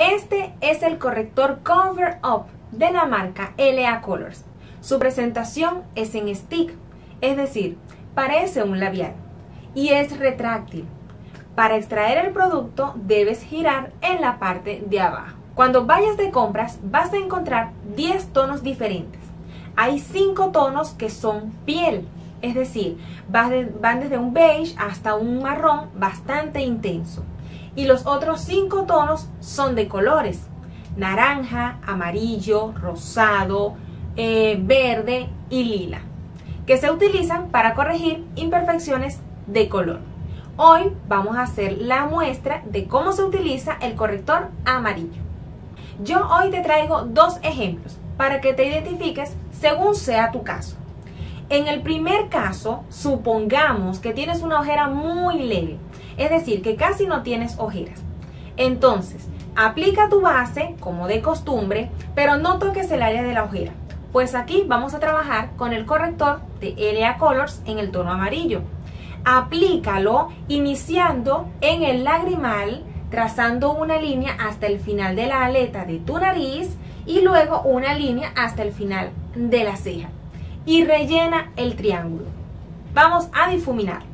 Este es el corrector Cover Up de la marca LA Colors. Su presentación es en stick, es decir, parece un labial y es retráctil. Para extraer el producto debes girar en la parte de abajo. Cuando vayas de compras vas a encontrar 10 tonos diferentes. Hay 5 tonos que son piel, es decir, van desde un beige hasta un marrón bastante intenso. Y los otros 5 tonos son de colores: naranja, amarillo, rosado, verde y lila, que se utilizan para corregir imperfecciones de color. Hoy vamos a hacer la muestra de cómo se utiliza el corrector amarillo. Yo hoy te traigo 2 ejemplos para que te identifiques según sea tu caso. En el primer caso, supongamos que tienes una ojera muy leve, es decir, que casi no tienes ojeras. Entonces, aplica tu base como de costumbre, pero no toques el área de la ojera, pues aquí vamos a trabajar con el corrector de LA Colors en el tono amarillo. Aplícalo iniciando en el lagrimal, trazando una línea hasta el final de la aleta de tu nariz y luego una línea hasta el final de la ceja. Y rellena el triángulo. Vamos a difuminarlo.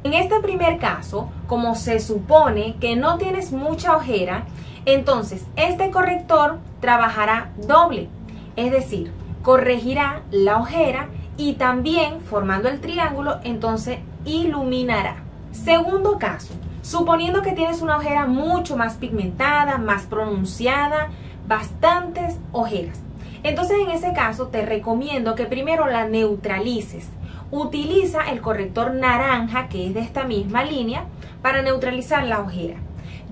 En este primer caso, como se supone que no tienes mucha ojera, entonces este corrector trabajará doble, es decir, corregirá la ojera y también, formando el triángulo, entonces iluminará. Segundo caso, suponiendo que tienes una ojera mucho más pigmentada, más pronunciada, bastantes ojeras. Entonces en ese caso te recomiendo que primero la neutralices. Utiliza el corrector naranja, que es de esta misma línea, para neutralizar la ojera.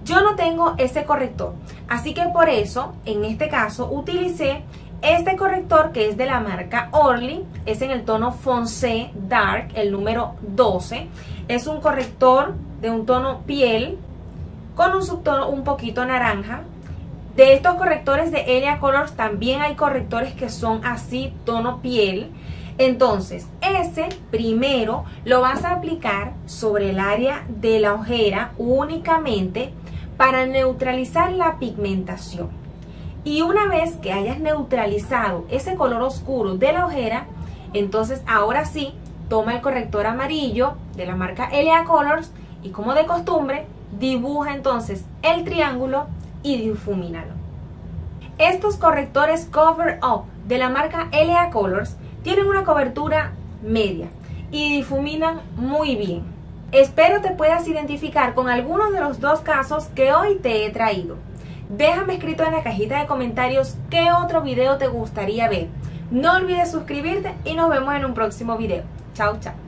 Yo no tengo ese corrector, así que por eso en este caso utilicé este corrector que es de la marca Orly, es en el tono Foncé Dark, el número 12. Es un corrector de un tono piel con un subtono un poquito naranja. De estos correctores de LA Colors también hay correctores que son así, tono piel. Entonces, ese primero lo vas a aplicar sobre el área de la ojera únicamente para neutralizar la pigmentación. Y una vez que hayas neutralizado ese color oscuro de la ojera, entonces ahora sí, toma el corrector amarillo de la marca LA Colors y, como de costumbre, dibuja entonces el triángulo y difumínalo. Estos correctores Cover Up de la marca LA Colors tienen una cobertura media y difuminan muy bien. Espero te puedas identificar con algunos de los 2 casos que hoy te he traído. Déjame escrito en la cajita de comentarios qué otro video te gustaría ver. No olvides suscribirte y nos vemos en un próximo video. Chao, chao.